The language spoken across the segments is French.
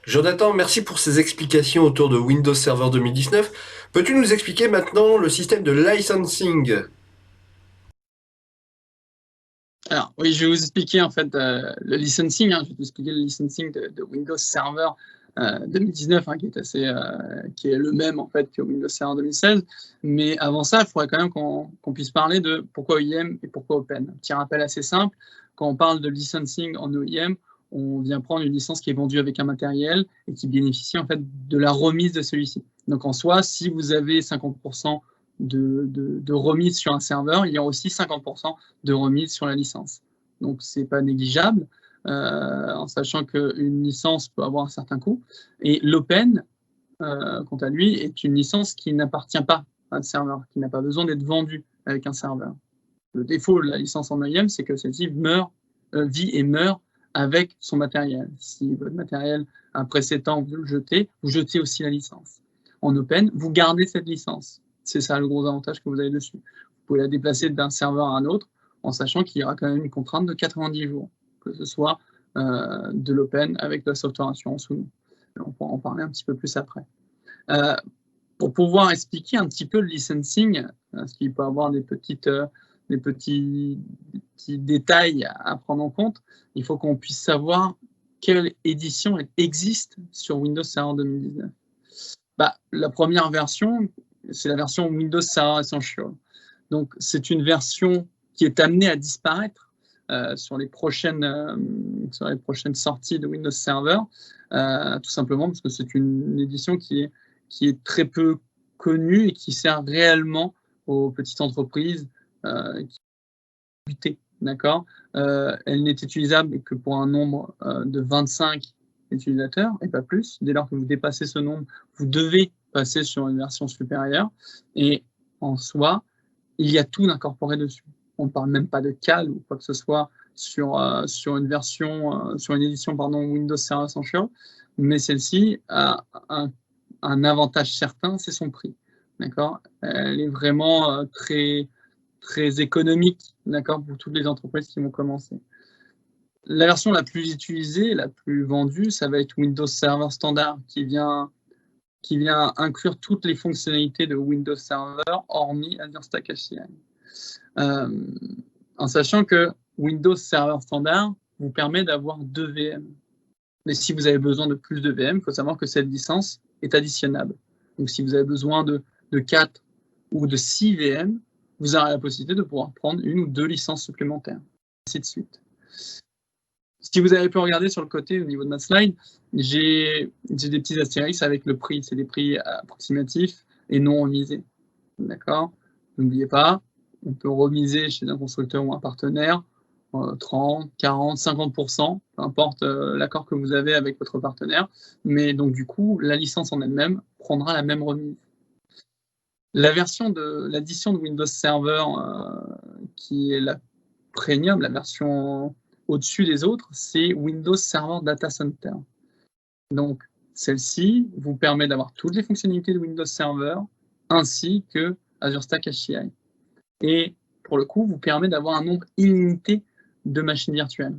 Jonathan, merci pour ces explications autour de Windows Server 2019. Peux-tu nous expliquer maintenant le système de licensing? Alors, oui, je vais vous expliquer en fait le licensing. Je vais vous expliquer le licensing de Windows Server 2019, qui est le même en fait que Windows Server 2016. Mais avant ça, il faudrait quand même qu'on puisse parler de pourquoi OEM et pourquoi Open. Un petit rappel assez simple. Quand on parle de licensing en OEM, on vient prendre une licence qui est vendue avec un matériel et qui bénéficie en fait de la remise de celui-ci. Donc en soi, si vous avez 50% de remise sur un serveur, il y a aussi 50% de remise sur la licence. Donc, ce n'est pas négligeable, en sachant qu'une licence peut avoir un certain coût. Et l'open, quant à lui, est une licence qui n'appartient pas à un serveur, qui n'a pas besoin d'être vendue avec un serveur. Le défaut de la licence en OEM, c'est que celle-ci vit et meurt avec son matériel. Si votre matériel, après 7 ans, vous le jetez, vous jetez aussi la licence. En open, vous gardez cette licence. C'est ça le gros avantage que vous avez dessus. Vous pouvez la déplacer d'un serveur à un autre en sachant qu'il y aura quand même une contrainte de 90 jours, que ce soit de l'open avec de la software assurance ou non. On pourra en parler un petit peu plus après. Pour pouvoir expliquer un petit peu le licensing, parce qu'il peut y avoir des petits détails à prendre en compte, il faut qu'on puisse savoir quelle édition existe sur Windows Server 2019. La première version, c'est la version Windows Server Essential. Donc, c'est une version qui est amenée à disparaître sur les prochaines sorties de Windows Server, tout simplement parce que c'est une édition qui est très peu connue et qui sert réellement aux petites entreprises qui débutent. D'accord. Elle n'est utilisable que pour un nombre de 25 utilisateurs et pas plus. Dès lors que vous dépassez ce nombre, vous devez passer sur une version supérieure. Et en soi, il y a tout d'incorporé dessus. On ne parle même pas de cal ou quoi que ce soit sur une version, sur une édition Windows Server Essential, mais celle-ci a un avantage certain, c'est son prix. D'accord. Elle est vraiment très économique, d'accord, pour toutes les entreprises qui vont commencer. La version la plus utilisée, la plus vendue, ça va être Windows Server Standard, qui vient inclure toutes les fonctionnalités de Windows Server, hormis Azure Stack HCI. En sachant que Windows Server Standard vous permet d'avoir 2 VM. Mais si vous avez besoin de plus de VM, il faut savoir que cette licence est additionnable. Donc si vous avez besoin de 4 ou de 6 VM, vous aurez la possibilité de pouvoir prendre 1 ou 2 licences supplémentaires, ainsi de suite. Si vous avez pu regarder sur le côté, au niveau de ma slide, j'ai des petits astérix avec le prix. C'est des prix approximatifs et non remisés. D'accord. N'oubliez pas, on peut remiser chez un constructeur ou un partenaire 30, 40, 50%, peu importe l'accord que vous avez avec votre partenaire. Mais donc, du coup, la licence en elle-même prendra la même remise. L'addition de Windows Server, qui est la premium, la version au-dessus des autres, c'est Windows Server Data Center. Donc, celle-ci vous permet d'avoir toutes les fonctionnalités de Windows Server ainsi que Azure Stack HCI. Et pour le coup, vous permet d'avoir un nombre illimité de machines virtuelles.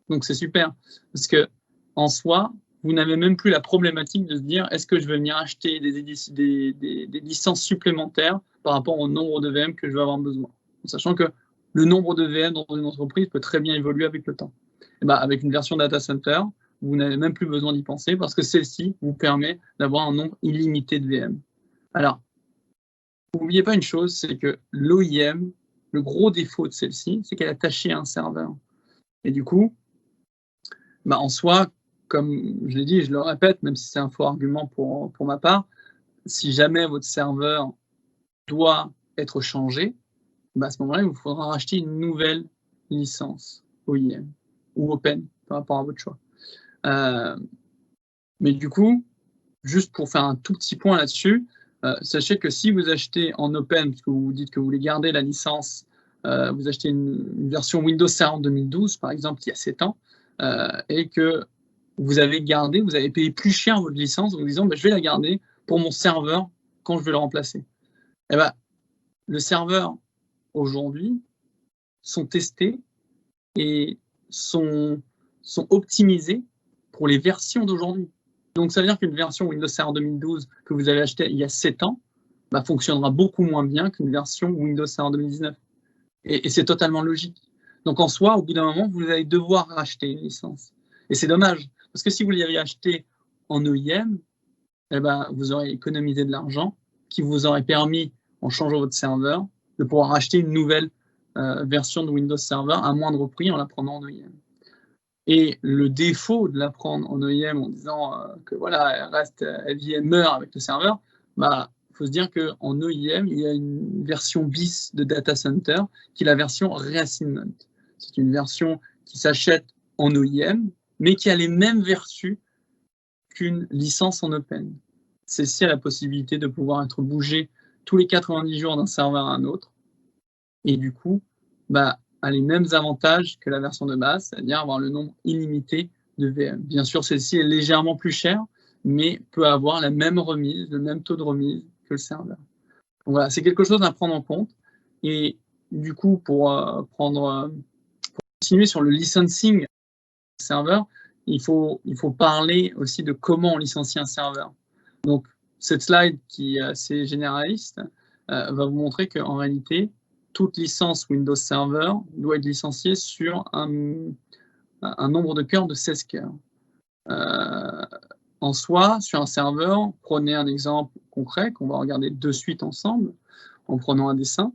Donc, c'est super parce que en soi, vous n'avez même plus la problématique de se dire est-ce que je vais venir acheter des licences supplémentaires par rapport au nombre de VM que je vais avoir besoin. En sachant que le nombre de VM dans une entreprise peut très bien évoluer avec le temps. Et avec une version data center, vous n'avez même plus besoin d'y penser parce que celle-ci vous permet d'avoir un nombre illimité de VM. Alors, n'oubliez pas une chose, c'est que l'OEM, le gros défaut de celle-ci, c'est qu'elle est attachée à un serveur. Et du coup, en soi, comme je l'ai dit et je le répète, même si c'est un faux argument pour ma part, si jamais votre serveur doit être changé, à ce moment-là, il vous faudra racheter une nouvelle licence OEM ou Open, par rapport à votre choix. Mais du coup, juste pour faire un tout petit point là-dessus, sachez que si vous achetez en Open, parce que vous dites que vous voulez garder la licence, vous achetez une version Windows Server 2012, par exemple, il y a 7 ans, et que vous avez payé plus cher votre licence en vous disant je vais la garder pour mon serveur quand je vais le remplacer. Et le serveur, aujourd'hui, sont testés et sont optimisés pour les versions d'aujourd'hui. Donc, ça veut dire qu'une version Windows Server 2012 que vous avez achetée il y a 7 ans bah, fonctionnera beaucoup moins bien qu'une version Windows Server 2019. Et c'est totalement logique. Donc, en soi, au bout d'un moment, vous allez devoir racheter une licence. Et c'est dommage, parce que si vous l'aviez acheté en OEM, eh ben, vous aurez économisé de l'argent qui vous aurait permis, en changeant votre serveur, de pouvoir acheter une nouvelle version de Windows Server à moindre prix en la prenant en OEM. Et le défaut de la prendre en OEM en disant que voilà, elle vit, elle meurt avec le serveur, bah, faut se dire qu'en OEM, il y a une version bis de Data Center qui est la version Reassignment. C'est une version qui s'achète en OEM, mais qui a les mêmes vertus qu'une licence en open. Celle-ci a la possibilité de pouvoir être bougée tous les 90 jours d'un serveur à un autre. Et du coup, bah, a les mêmes avantages que la version de base, c'est-à-dire avoir le nombre illimité de VM. Bien sûr, celle-ci est légèrement plus chère, mais peut avoir la même remise, le même taux de remise que le serveur. Donc voilà, c'est quelque chose à prendre en compte. Et du coup, pour continuer sur le licensing serveur, il faut parler aussi de comment on licencie un serveur. Donc, cette slide qui est assez généraliste va vous montrer qu'en réalité, toute licence Windows Server doit être licenciée sur un nombre de cœurs de 16 cœurs. En soi, sur un serveur, prenez un exemple concret qu'on va regarder de suite ensemble en prenant un dessin.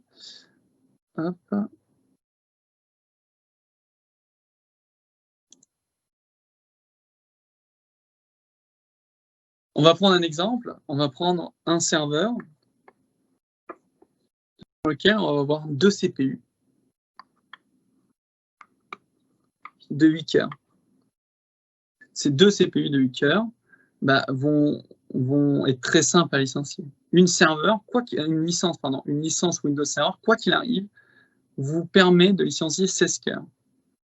Hop. On va prendre un exemple, on va prendre un serveur dans lequel on va avoir 2 CPU de 8 cœurs. Ces 2 CPU de 8 cœurs bah, vont être très simples à licencier. Une licence Windows Server, quoi qu'il arrive, vous permet de licencier 16 cœurs.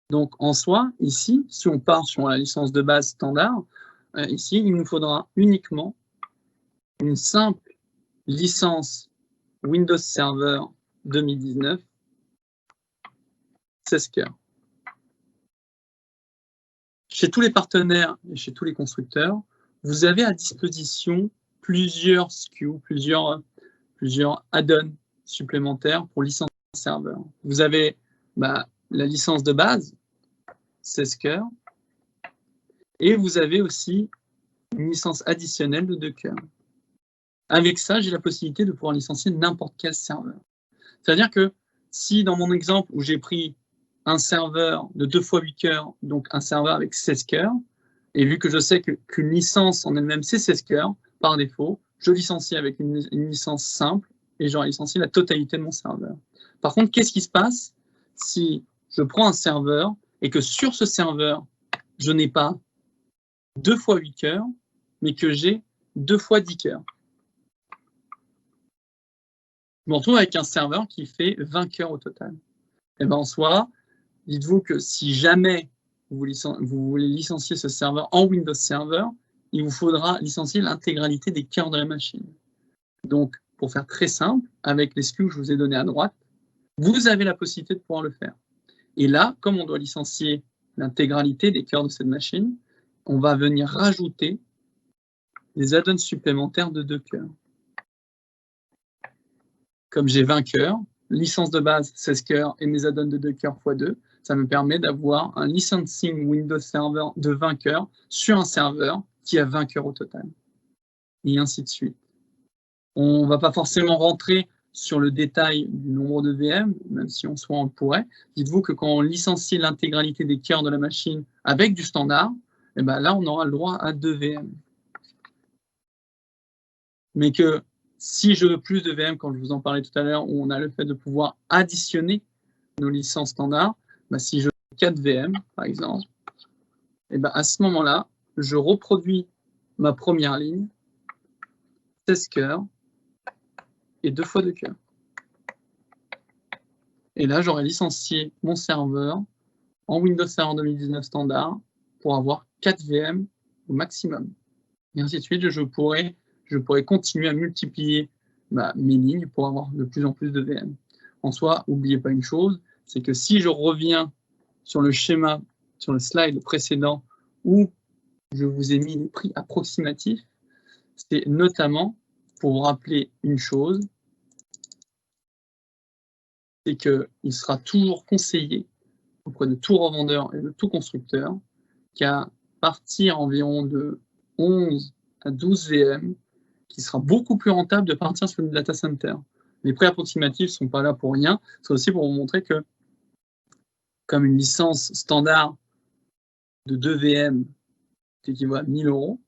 Donc en soi, ici, si on part sur la licence de base standard, ici, il nous faudra uniquement une simple licence Windows Server 2019, 16 cœurs. Chez tous les partenaires et chez tous les constructeurs, vous avez à disposition plusieurs SKU, plusieurs add-ons supplémentaires pour licencier un serveur. Vous avez la licence de base, 16 cœurs, et vous avez aussi une licence additionnelle de 2 cœurs. Avec ça, j'ai la possibilité de pouvoir licencier n'importe quel serveur. C'est-à-dire que si dans mon exemple où j'ai pris un serveur de 2 fois 8 cœurs, donc un serveur avec 16 cœurs, et vu que je sais qu'une licence en elle-même c'est 16 cœurs, par défaut, je licencie avec une licence simple et j'aurai licencié la totalité de mon serveur. Par contre, qu'est-ce qui se passe si je prends un serveur et que sur ce serveur, je n'ai pas 2 fois 8 cœurs, mais que j'ai 2 fois 10 cœurs? Je me retrouve avec un serveur qui fait 20 cœurs au total. Et bien en soi, dites-vous que si jamais vous voulez licencier ce serveur en Windows Server, il vous faudra licencier l'intégralité des cœurs de la machine. Donc, pour faire très simple, avec les SKU que je vous ai donnés à droite, vous avez la possibilité de pouvoir le faire. Et là, comme on doit licencier l'intégralité des cœurs de cette machine, on va venir rajouter des add-ons supplémentaires de 2 cœurs. Comme j'ai 20 cœurs, licence de base 16 cœurs et mes add-ons de 2 cœurs x 2, ça me permet d'avoir un licensing Windows Server de 20 cœurs sur un serveur qui a 20 cœurs au total. Et ainsi de suite. On ne va pas forcément rentrer sur le détail du nombre de VM, même si en soi on le pourrait. Dites-vous que quand on licencie l'intégralité des cœurs de la machine avec du standard, et ben là on aura le droit à 2 VM. Mais que si je veux plus de VM, quand je vous en parlais tout à l'heure, où on a le fait de pouvoir additionner nos licences standards, bah si je veux 4 VM, par exemple, et ben à ce moment-là, je reproduis ma première ligne, 16 cœurs, et 2 fois 2 cœurs. Et là, j'aurais licencié mon serveur en Windows Server 2019 standard pour avoir 4 VM au maximum. Et ainsi de suite, je pourrais continuer à multiplier mes lignes pour avoir de plus en plus de VM. En soi, n'oubliez pas une chose, c'est que si je reviens sur le schéma, sur le slide précédent, où je vous ai mis les prix approximatifs, c'est notamment pour vous rappeler une chose, c'est qu'il sera toujours conseillé auprès de tout revendeur et de tout constructeur qu'à partir environ de 11 à 12 VM, qui sera beaucoup plus rentable de partir sur le data center. Les prix approximatifs ne sont pas là pour rien, c'est aussi pour vous montrer que, comme une licence standard de 2 VM qui équivaut à 1000 €,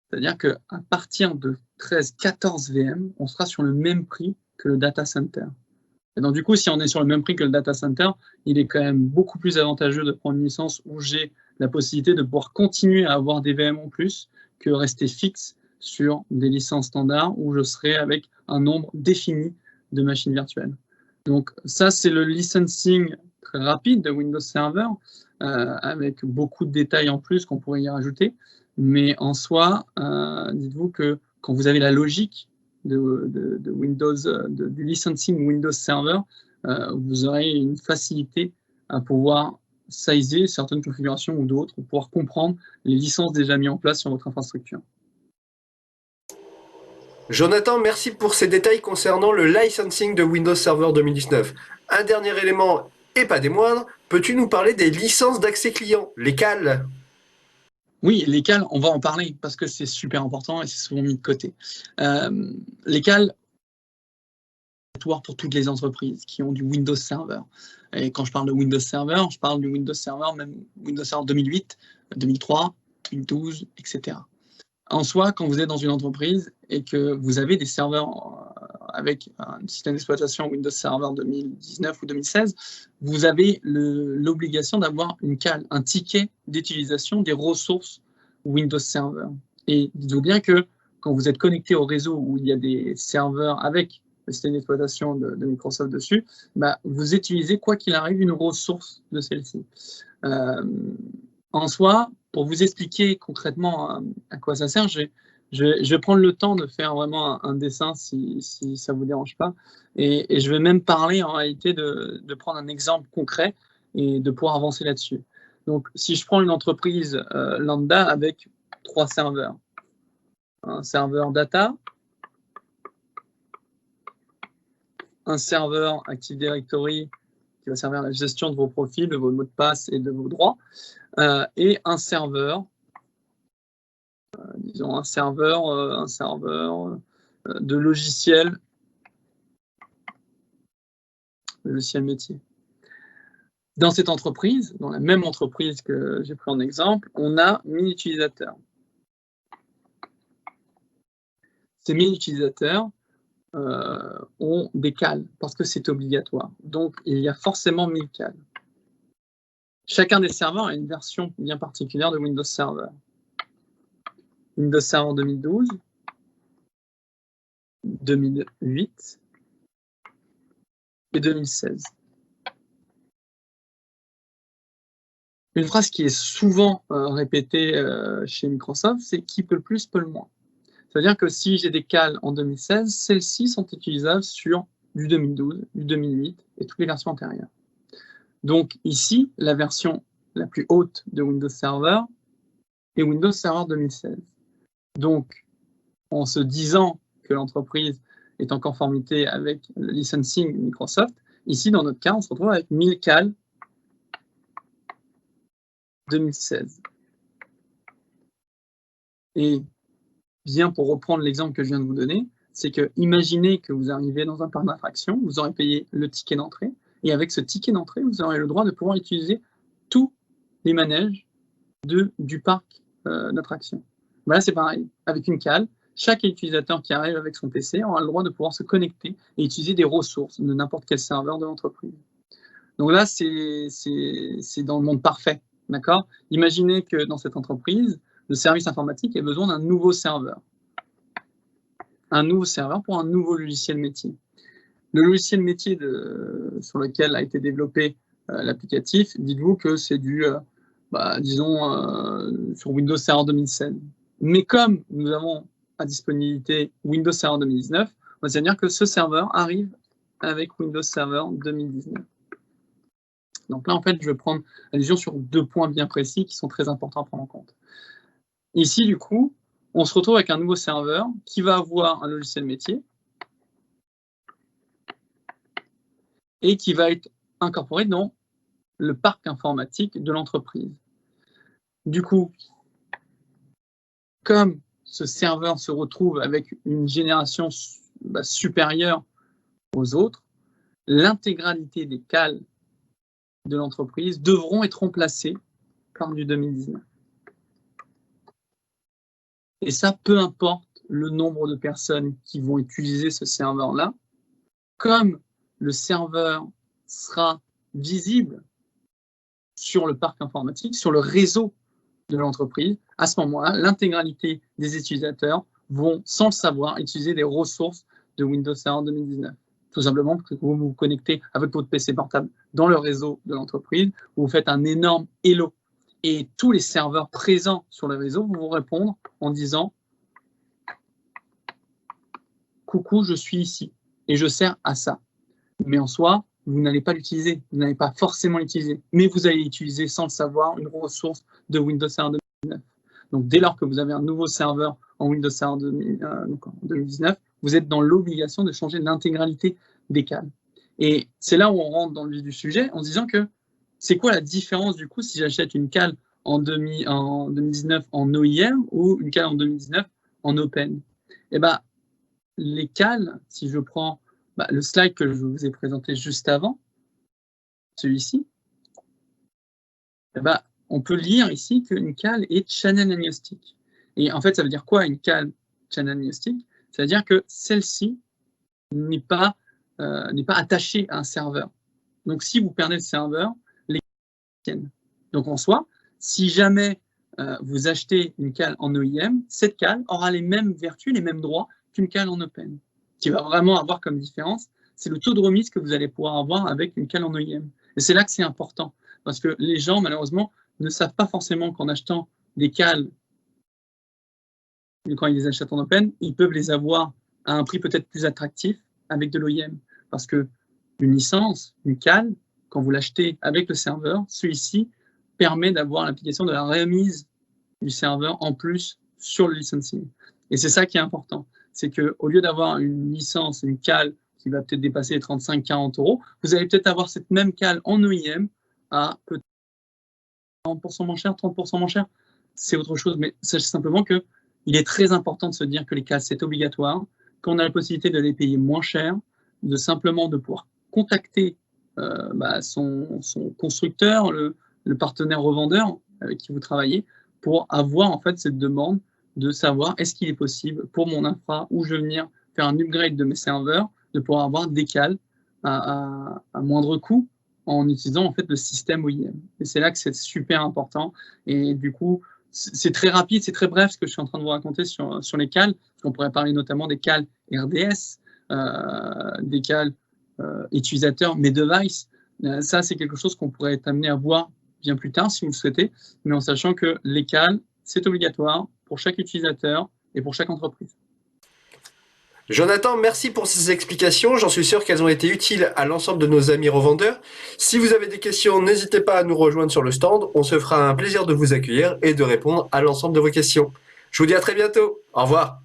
c'est-à-dire qu'à partir de 13-14 VM, on sera sur le même prix que le data center. Et donc, du coup, si on est sur le même prix que le data center, il est quand même beaucoup plus avantageux de prendre une licence où j'ai la possibilité de pouvoir continuer à avoir des VM en plus que rester fixe sur des licences standards où je serai avec un nombre défini de machines virtuelles. Donc, ça, c'est le licensing très rapide de Windows Server, avec beaucoup de détails en plus qu'on pourrait y rajouter. Mais en soi, dites-vous que quand vous avez la logique de Windows, du licensing Windows Server, vous aurez une facilité à pouvoir sizer certaines configurations ou d'autres, pour pouvoir comprendre les licences déjà mises en place sur votre infrastructure. Jonathan, merci pour ces détails concernant le licensing de Windows Server 2019. Un dernier élément, et pas des moindres, peux-tu nous parler des licences d'accès client, les CAL? Oui, les CAL, on va en parler parce que c'est super important et c'est souvent mis de côté. Les CAL, pour toutes les entreprises qui ont du Windows Server. Et quand je parle de Windows Server, je parle du Windows Server, même Windows Server 2008, 2003, 2012, etc. En soi, quand vous êtes dans une entreprise et que vous avez des serveurs avec un système d'exploitation Windows Server 2019 ou 2016, vous avez l'obligation d'avoir une CAL, un ticket d'utilisation des ressources Windows Server. Et dites-vous bien que quand vous êtes connecté au réseau où il y a des serveurs avec le système d'exploitation de Microsoft dessus, bah, vous utilisez, quoi qu'il arrive, une ressource de celle-ci. En soi, pour vous expliquer concrètement à quoi ça sert, je vais prendre le temps de faire vraiment un dessin si ça ne vous dérange pas. Et je vais même parler en réalité de prendre un exemple concret et de pouvoir avancer là-dessus. Donc, si je prends une entreprise lambda avec 3 serveurs, un serveur data, un serveur Active Directory qui va servir à la gestion de vos profils, de vos mots de passe et de vos droits, et un serveur, disons un serveur de logiciel métier. Dans cette entreprise, dans la même entreprise que j'ai pris en exemple, on a 1000 utilisateurs. Ces 1000 utilisateurs ont des CAL parce que c'est obligatoire. Donc, il y a forcément 1000 CAL. Chacun des serveurs a une version bien particulière de Windows Server. Windows Server 2012, 2008 et 2016. Une phrase qui est souvent répétée chez Microsoft, c'est « qui peut le plus, peut le moins ». C'est-à-dire que si j'ai des CAL en 2016, celles-ci sont utilisables sur du 2012, du 2008 et toutes les versions antérieures. Donc ici, la version la plus haute de Windows Server est Windows Server 2016. Donc, en se disant que l'entreprise est en conformité avec le licensing Microsoft, ici, dans notre cas, on se retrouve avec 1000 CAL 2016. Et bien, pour reprendre l'exemple que je viens de vous donner, c'est que imaginez que vous arrivez dans un parc d'attractions, vous aurez payé le ticket d'entrée, et avec ce ticket d'entrée, vous aurez le droit de pouvoir utiliser tous les manèges du parc d'attractions. Voilà, c'est pareil, avec une CAL, chaque utilisateur qui arrive avec son PC aura le droit de pouvoir se connecter et utiliser des ressources de n'importe quel serveur de l'entreprise. Donc là, c'est dans le monde parfait, d'accord? Imaginez que dans cette entreprise, le service informatique ait besoin d'un nouveau serveur. Un nouveau serveur pour un nouveau logiciel métier. Le logiciel métier sur lequel a été développé l'applicatif, dites-vous que c'est disons, sur Windows Server 2016. Mais comme nous avons à disponibilité Windows Server 2019, on va se dire que ce serveur arrive avec Windows Server 2019. Donc là, en fait, je vais prendre allusion sur 2 points bien précis qui sont très importants à prendre en compte. Ici, du coup, on se retrouve avec un nouveau serveur qui va avoir un logiciel métier et qui va être incorporé dans le parc informatique de l'entreprise. Du coup, comme ce serveur se retrouve avec une génération supérieure aux autres, l'intégralité des CAL de l'entreprise devront être remplacés par du 2019. Et ça, peu importe le nombre de personnes qui vont utiliser ce serveur-là, comme le serveur sera visible sur le parc informatique, sur le réseau de l'entreprise, à ce moment-là, l'intégralité des utilisateurs vont, sans le savoir, utiliser des ressources de Windows Server 2019. Tout simplement parce que vous vous connectez avec votre PC portable dans le réseau de l'entreprise, vous faites un énorme hello. Et tous les serveurs présents sur le réseau vont vous répondre en disant « Coucou, je suis ici et je sers à ça ». Mais en soi, vous n'allez pas l'utiliser, vous n'allez pas forcément l'utiliser, mais vous allez utiliser sans le savoir une ressource de Windows Server 2019. Donc dès lors que vous avez un nouveau serveur en Windows Server 2019, vous êtes dans l'obligation de changer l'intégralité des CAL. Et c'est là où on rentre dans le vif du sujet en se disant que c'est quoi la différence du coup si j'achète une CAL en 2019 en OEM ou une CAL en 2019 en Open? Et ben, les CAL, si je prends le slide que je vous ai présenté juste avant, celui-ci, on peut lire ici qu'une CAL est channel agnostic. Et en fait, ça veut dire quoi une CAL channel agnostic? Ça veut dire que celle-ci n'est pas attachée à un serveur. Donc, si vous perdez le serveur, les CAL tiennent. Donc, en soi, si jamais vous achetez une CAL en OEM, cette CAL aura les mêmes vertus, les mêmes droits qu'une CAL en Open. Ce qui va vraiment avoir comme différence, c'est le taux de remise que vous allez pouvoir avoir avec une CAL en OEM. Et c'est là que c'est important, parce que les gens, malheureusement, ne savent pas forcément qu'en achetant des CAL, quand ils les achètent en Open, ils peuvent les avoir à un prix peut-être plus attractif avec de l'OEM. Parce qu'une licence, une CAL, quand vous l'achetez avec le serveur, celui-ci permet d'avoir l'application de la remise du serveur en plus sur le licensing. Et c'est ça qui est important. C'est qu'au lieu d'avoir une licence, une CAL qui va peut-être dépasser les 35-40 €, vous allez peut-être avoir cette même CAL en OEM à peut-être 40% moins cher, 30% moins cher. C'est autre chose, mais sachez simplement qu'il est très important de se dire que les CAL, c'est obligatoire, qu'on a la possibilité de les payer moins cher, de pouvoir contacter son constructeur, le partenaire revendeur avec qui vous travaillez, pour avoir en fait cette demande de savoir est-ce qu'il est possible pour mon infra où je veux venir faire un upgrade de mes serveurs, de pouvoir avoir des CAL à moindre coût en utilisant en fait le système OEM. Et c'est là que c'est super important. Et du coup, c'est très rapide, c'est très bref ce que je suis en train de vous raconter sur les CAL. On pourrait parler notamment des CAL RDS, des CAL utilisateurs, mes devices. Ça, c'est quelque chose qu'on pourrait être amené à voir bien plus tard si vous le souhaitez, mais en sachant que les CAL, c'est obligatoire pour chaque utilisateur et pour chaque entreprise. Jonathan, merci pour ces explications. J'en suis sûr qu'elles ont été utiles à l'ensemble de nos amis revendeurs. Si vous avez des questions, n'hésitez pas à nous rejoindre sur le stand. On se fera un plaisir de vous accueillir et de répondre à l'ensemble de vos questions. Je vous dis à très bientôt. Au revoir.